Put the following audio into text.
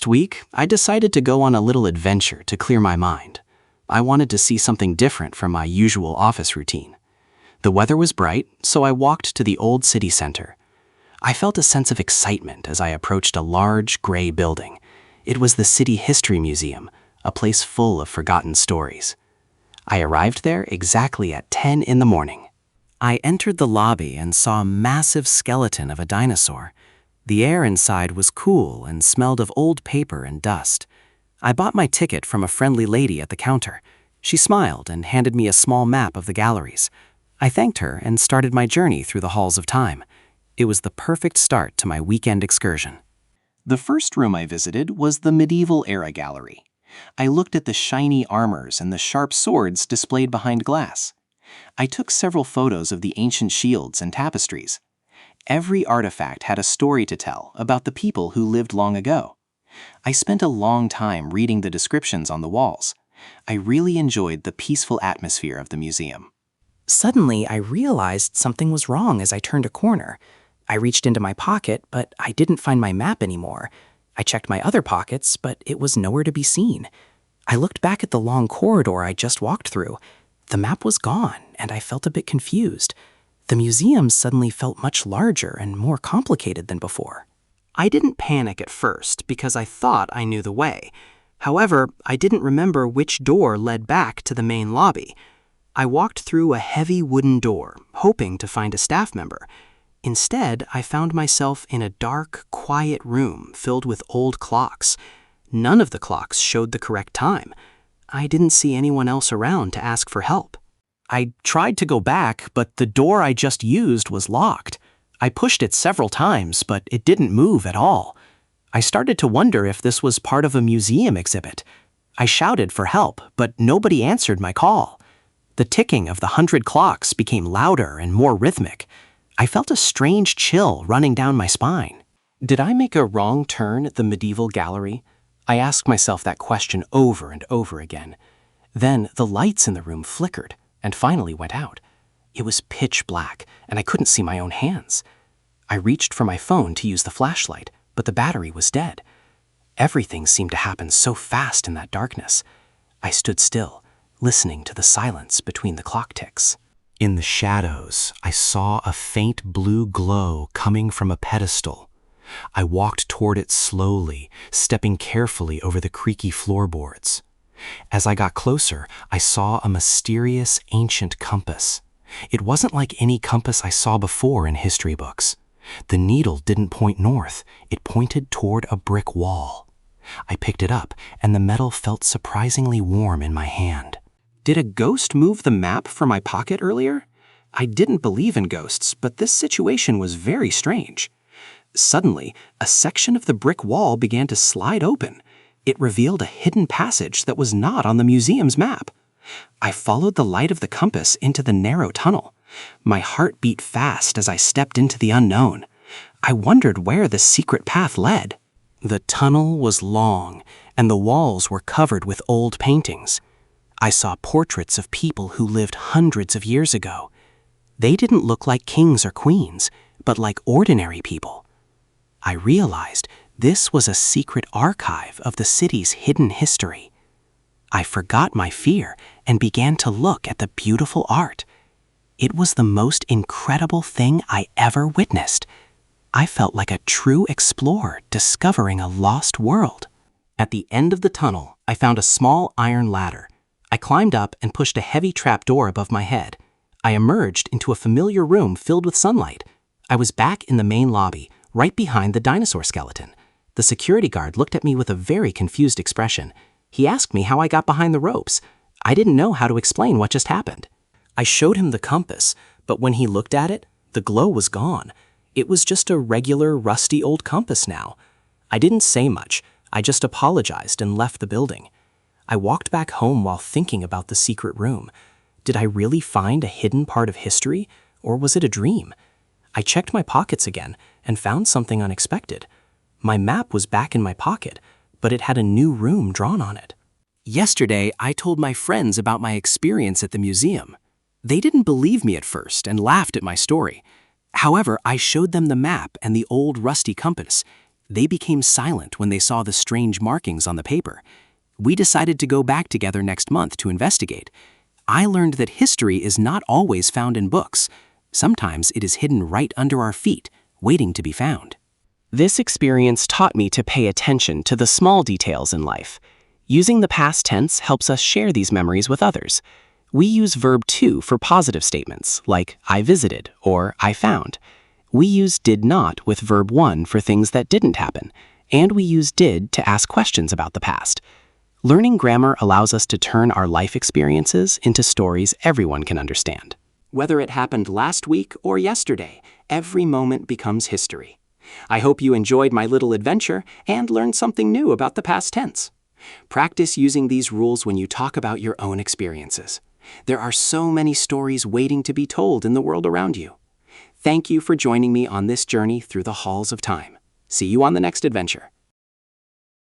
Last week, I decided to go on a little adventure to clear my mind. I wanted to see something different from my usual office routine. The weather was bright, so I walked to the old city center. I felt a sense of excitement as I approached a large, gray building. It was the City History Museum, a place full of forgotten stories. I arrived there exactly at 10 in the morning. I entered the lobby and saw a massive skeleton of a dinosaur. The air inside was cool and smelled of old paper and dust. I bought my ticket from a friendly lady at the counter. She smiled and handed me a small map of the galleries. I thanked her and started my journey through the halls of time. It was the perfect start to my weekend excursion. The first room I visited was the Medieval Era Gallery. I looked at the shiny armors and the sharp swords displayed behind glass. I took several photos of the ancient shields and tapestries. Every artifact had a story to tell about the people who lived long ago. I spent a long time reading the descriptions on the walls. I really enjoyed the peaceful atmosphere of the museum. Suddenly, I realized something was wrong as I turned a corner. I reached into my pocket, but I didn't find my map anymore. I checked my other pockets, but it was nowhere to be seen. I looked back at the long corridor I just walked through. The map was gone, and I felt a bit confused. The museum suddenly felt much larger and more complicated than before. I didn't panic at first because I thought I knew the way. However, I didn't remember which door led back to the main lobby. I walked through a heavy wooden door, hoping to find a staff member. Instead, I found myself in a dark, quiet room filled with old clocks. None of the clocks showed the correct time. I didn't see anyone else around to ask for help. I tried to go back, but the door I just used was locked. I pushed it several times, but it didn't move at all. I started to wonder if this was part of a museum exhibit. I shouted for help, but nobody answered my call. The ticking of the 100 clocks became louder and more rhythmic. I felt a strange chill running down my spine. Did I make a wrong turn at the medieval gallery? I asked myself that question over and over again. Then the lights in the room flickered and finally went out. It was pitch black, and I couldn't see my own hands. I reached for my phone to use the flashlight, but the battery was dead. Everything seemed to happen so fast in that darkness. I stood still, listening to the silence between the clock ticks. In the shadows, I saw a faint blue glow coming from a pedestal. I walked toward it slowly, stepping carefully over the creaky floorboards. As I got closer, I saw a mysterious ancient compass. It wasn't like any compass I saw before in history books. The needle didn't point north, it pointed toward a brick wall. I picked it up, and the metal felt surprisingly warm in my hand. Did a ghost move the map from my pocket earlier? I didn't believe in ghosts, but this situation was very strange. Suddenly, a section of the brick wall began to slide open. It revealed a hidden passage that was not on the museum's map. I followed the light of the compass into the narrow tunnel. My heart beat fast as I stepped into the unknown. I wondered where the secret path led. The tunnel was long, and the walls were covered with old paintings. I saw portraits of people who lived hundreds of years ago. They didn't look like kings or queens, but like ordinary people. I realized this was a secret archive of the city's hidden history. I forgot my fear and began to look at the beautiful art. It was the most incredible thing I ever witnessed. I felt like a true explorer discovering a lost world. At the end of the tunnel, I found a small iron ladder. I climbed up and pushed a heavy trapdoor above my head. I emerged into a familiar room filled with sunlight. I was back in the main lobby, right behind the dinosaur skeleton. The security guard looked at me with a very confused expression. He asked me how I got behind the ropes. I didn't know how to explain what just happened. I showed him the compass, but when he looked at it, the glow was gone. It was just a regular, rusty old compass now. I didn't say much. I just apologized and left the building. I walked back home while thinking about the secret room. Did I really find a hidden part of history, or was it a dream? I checked my pockets again and found something unexpected. My map was back in my pocket, but it had a new room drawn on it. Yesterday, I told my friends about my experience at the museum. They didn't believe me at first and laughed at my story. However, I showed them the map and the old rusty compass. They became silent when they saw the strange markings on the paper. We decided to go back together next month to investigate. I learned that history is not always found in books. Sometimes it is hidden right under our feet, waiting to be found. This experience taught me to pay attention to the small details in life. Using the past tense helps us share these memories with others. We use verb to for positive statements, like I visited or I found. We use did not with verb 1 for things that didn't happen, and we use did to ask questions about the past. Learning grammar allows us to turn our life experiences into stories everyone can understand. Whether it happened last week or yesterday, every moment becomes history. I hope you enjoyed my little adventure and learned something new about the past tense. Practice using these rules when you talk about your own experiences. There are so many stories waiting to be told in the world around you. Thank you for joining me on this journey through the halls of time. See you on the next adventure.